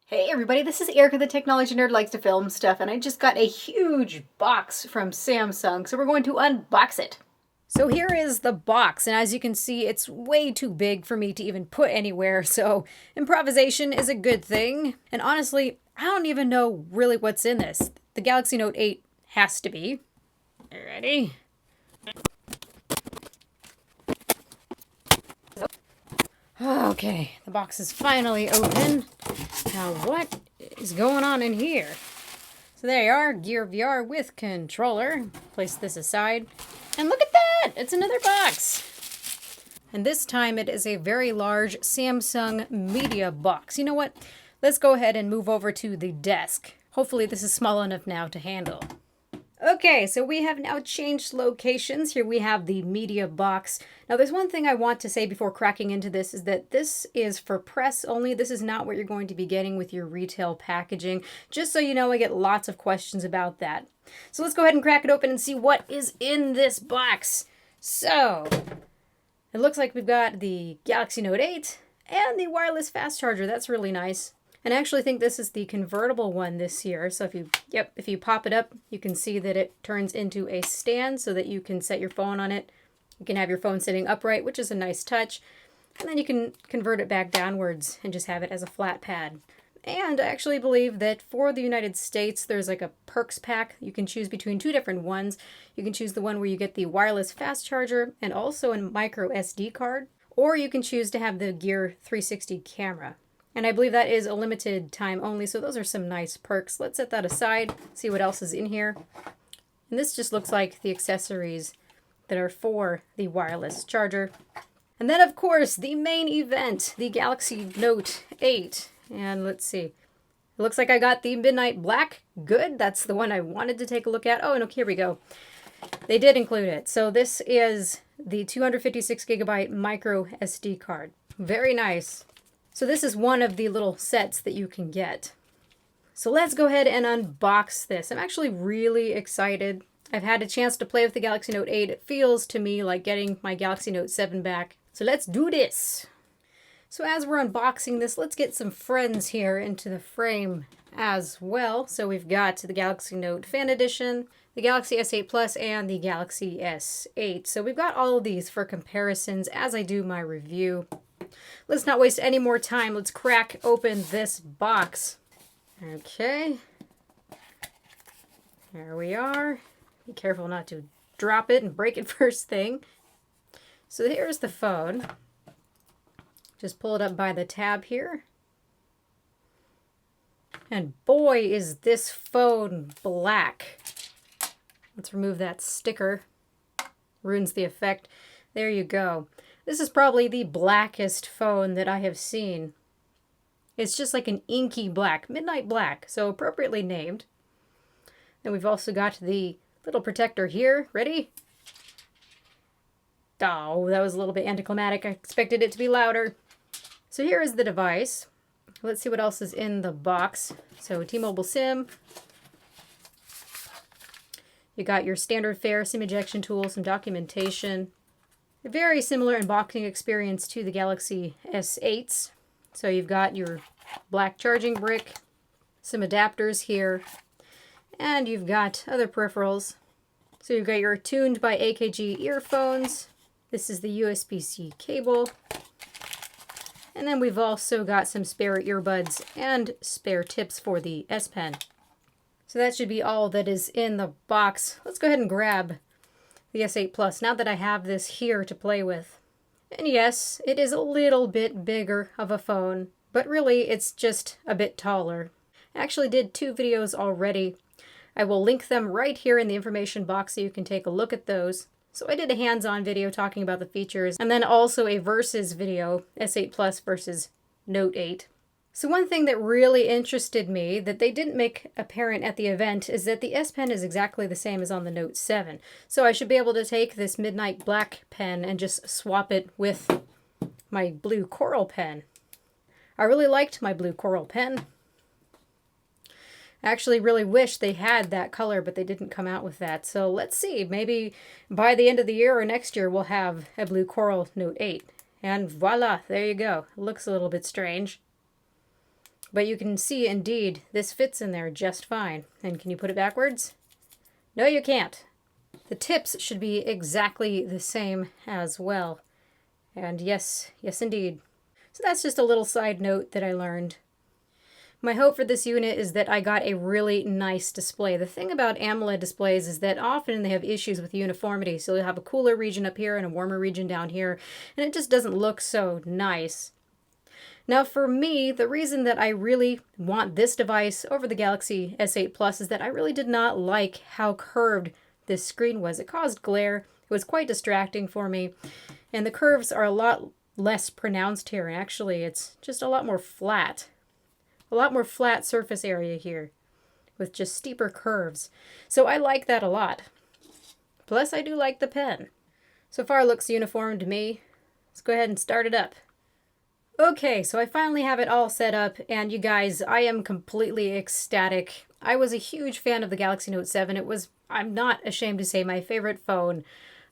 Hey everybody, this is Erica, the technology nerd likes to film stuff, and I just got a huge box from Samsung, so we're going to unbox it. So here is the box, and as you can see, it's way too big for me to even put anywhere, so improvisation is a good thing. And honestly, I don't even know really what's in this. The Galaxy Note 8 has to be. Ready? Okay, the box is finally open. Now what is going on in here? So there you are, Gear VR with controller. Place this aside. And look at that! It's another box! And this time it is a very large Samsung Media box. You know what? Let's go ahead and move over to the desk. Hopefully this is small enough now to handle. Okay, so we have now changed locations. Here we have the media box. Now there's one thing I want to say before cracking into this is that this is for press only. This is not what you're going to be getting with your retail packaging. Just so you know, I get lots of questions about that. So let's go ahead and crack it open and see what is in this box. So, it looks like we've got the Galaxy Note 8 and the wireless fast charger. That's really nice. And I actually think this is the convertible one this year. So if you pop it up, you can see that it turns into a stand so that you can set your phone on it. You can have your phone sitting upright, which is a nice touch. And then you can convert it back downwards and just have it as a flat pad. And I actually believe that for the United States, there's like a perks pack. You can choose between two different ones. You can choose the one where you get the wireless fast charger and also a micro SD card. Or you can choose to have the Gear 360 camera. And I believe that is a limited time only, so those are some nice perks. Let's set that aside, see what else is in here. And this just looks like the accessories that are for the wireless charger. And then, of course, the main event, the Galaxy Note 8. And let's see. It looks like I got the Midnight Black. Good, that's the one I wanted to take a look at. Oh, and here we go. They did include it. So this is the 256 gigabyte micro SD card. Very nice. So this is one of the little sets that you can get. So let's go ahead and unbox this. I'm actually really excited. I've had a chance to play with the Galaxy Note 8. It feels to me like getting my Galaxy Note 7 back. So let's do this. So as we're unboxing this, let's get some friends here into the frame as well. So we've got the Galaxy Note Fan Edition, the Galaxy S8 Plus, and the Galaxy S8. So we've got all of these for comparisons as I do my review. Let's not waste any more time. Let's crack open this box. Okay. There we are. Be careful not to drop it and break it first thing. So here's the phone. Just pull it up by the tab here. And boy, is this phone black. Let's remove that sticker. Ruins the effect. There you go. This is probably the blackest phone that I have seen. It's just like an inky black, midnight black, so appropriately named. Then we've also got the little protector here. Ready? Oh, that was a little bit anticlimactic. I expected it to be louder. So here is the device. Let's see what else is in the box. So T-Mobile SIM. You got your standard fare, SIM ejection tool, some documentation. A very similar unboxing experience to the Galaxy S8s. So you've got your black charging brick, some adapters here, and you've got other peripherals. So you've got your tuned by AKG earphones. This is the USB-C cable. And then we've also got some spare earbuds and spare tips for the S Pen. So that should be all that is in the box. Let's go ahead and grab the S8 Plus, now that I have this here to play with. And yes, it is a little bit bigger of a phone, but really it's just a bit taller. I actually did 2 videos already. I will link them right here in the information box so you can take a look at those. So I did a hands-on video talking about the features, and then also a versus video, S8 Plus versus Note 8. So one thing that really interested me that they didn't make apparent at the event is that the S Pen is exactly the same as on the Note 7. So I should be able to take this Midnight Black pen and just swap it with my blue Coral pen. I really liked my blue Coral pen. I actually really wish they had that color, but they didn't come out with that. So let's see, maybe by the end of the year or next year we'll have a blue Coral Note 8. And voila, there you go. It looks a little bit strange. But you can see, indeed, this fits in there just fine. And can you put it backwards? No, you can't. The tips should be exactly the same as well. And yes, yes indeed. So that's just a little side note that I learned. My hope for this unit is that I got a really nice display. The thing about AMOLED displays is that often they have issues with uniformity. So you'll have a cooler region up here and a warmer region down here, and it just doesn't look so nice. Now for me, the reason that I really want this device over the Galaxy S8 Plus is that I really did not like how curved this screen was. It caused glare. It was quite distracting for me. And the curves are a lot less pronounced here. Actually, it's just a lot more flat. A lot more flat surface area here with just steeper curves. So I like that a lot. Plus, I do like the pen. So far, it looks uniform to me. Let's go ahead and start it up. Okay, so I finally have it all set up, and you guys, I am completely ecstatic. I was a huge fan of the Galaxy Note 7. It was, I'm not ashamed to say, my favorite phone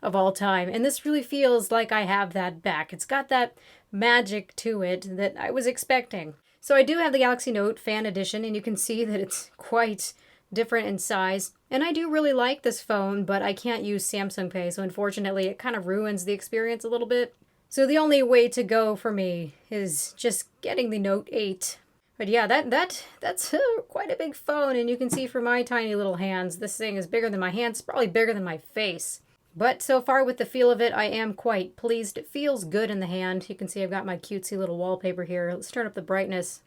of all time. And this really feels like I have that back. It's got that magic to it that I was expecting. So I do have the Galaxy Note Fan Edition, and you can see that it's quite different in size. And I do really like this phone, but I can't use Samsung Pay, so unfortunately it kind of ruins the experience a little bit. So the only way to go for me is just getting the Note 8. But yeah, that's quite a big phone, and you can see from my tiny little hands, this thing is bigger than my hands, probably bigger than my face. But so far with the feel of it, I am quite pleased. It feels good in the hand. You can see I've got my cutesy little wallpaper here. Let's turn up the brightness.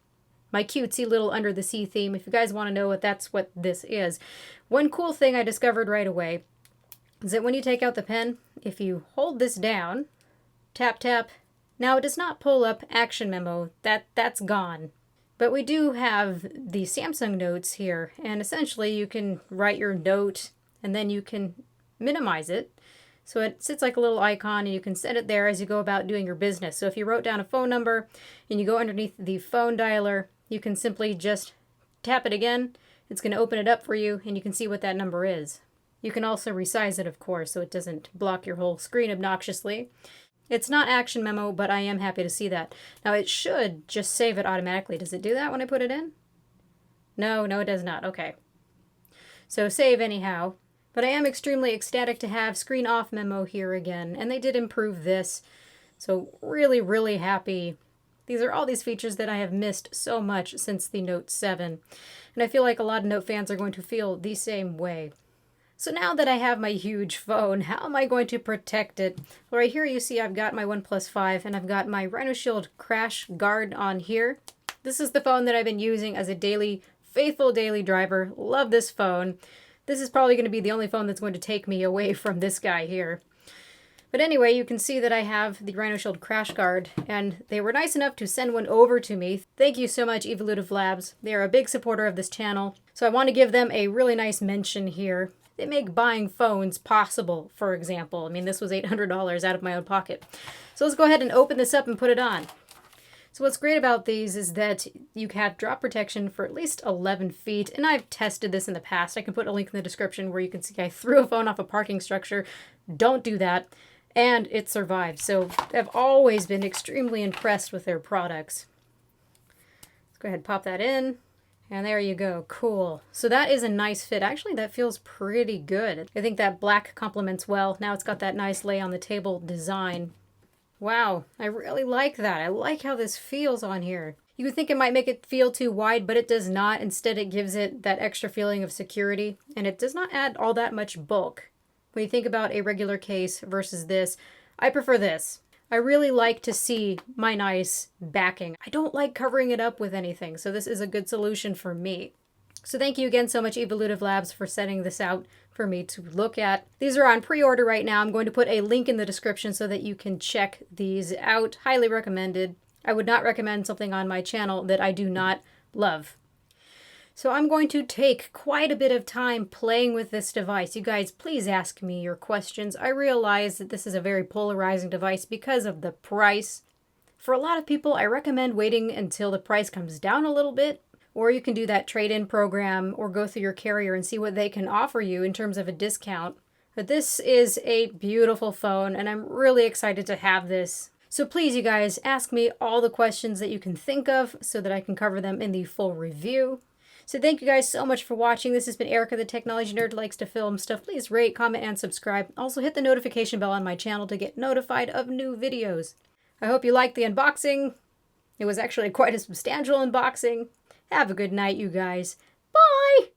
My cutesy little Under the Sea theme, if you guys want to know that's what this is. One cool thing I discovered right away is that when you take out the pen, if you hold this down, tap, tap, now it does not pull up Action Memo. That's gone. But we do have the Samsung Notes here, and essentially you can write your note and then you can minimize it. So it sits like a little icon and you can set it there as you go about doing your business. So if you wrote down a phone number and you go underneath the phone dialer, you can simply just tap it again. It's going to open it up for you and you can see what that number is. You can also resize it, of course, so it doesn't block your whole screen obnoxiously. It's not Action Memo, but I am happy to see that. Now it should just save it automatically. Does it do that when I put it in? No, it does not. Okay. So save anyhow. But I am extremely ecstatic to have Screen Off Memo here again, and they did improve this. So really, really happy. These are all these features that I have missed so much since the Note 7. And I feel like a lot of Note fans are going to feel the same way. So now that I have my huge phone, how am I going to protect it? Well, right here you see I've got my OnePlus 5 and I've got my Rhino Shield Crash Guard on here. This is the phone that I've been using as a faithful daily driver. Love this phone. This is probably going to be the only phone that's going to take me away from this guy here. But anyway, you can see that I have the Rhino Shield Crash Guard, and they were nice enough to send one over to me. Thank you so much, Evolutive Labs. They are a big supporter of this channel, so I want to give them a really nice mention here. They make buying phones possible, for example. I mean, this was $800 out of my own pocket. So let's go ahead and open this up and put it on. So what's great about these is that you have drop protection for at least 11 feet, and I've tested this in the past. I can put a link in the description where you can see I threw a phone off a parking structure. Don't do that. And it survived. So I've always been extremely impressed with their products. Let's go ahead and pop that in. And there you go. Cool. So that is a nice fit. Actually, that feels pretty good. I think that black complements well. Now it's got that nice lay on the table design. Wow, I really like that. I like how this feels on here. You would think it might make it feel too wide, but it does not. Instead, it gives it that extra feeling of security, and it does not add all that much bulk. When you think about a regular case versus this, I prefer this. I really like to see my nice backing. I don't like covering it up with anything, so this is a good solution for me. So thank you again so much, Evolutive Labs, for setting this out for me to look at. These are on pre-order right now. I'm going to put a link in the description so that you can check these out. Highly recommended. I would not recommend something on my channel that I do not love. So I'm going to take quite a bit of time playing with this device. You guys, please ask me your questions. I realize that this is a very polarizing device because of the price. For a lot of people, I recommend waiting until the price comes down a little bit. Or you can do that trade-in program or go through your carrier and see what they can offer you in terms of a discount. But this is a beautiful phone and I'm really excited to have this. So please, you guys, ask me all the questions that you can think of so that I can cover them in the full review. So thank you guys so much for watching. This has been Erica, the Technology Nerd who likes to film stuff. Please rate, comment, and subscribe. Also hit the notification bell on my channel to get notified of new videos. I hope you liked the unboxing. It was actually quite a substantial unboxing. Have a good night, you guys. Bye!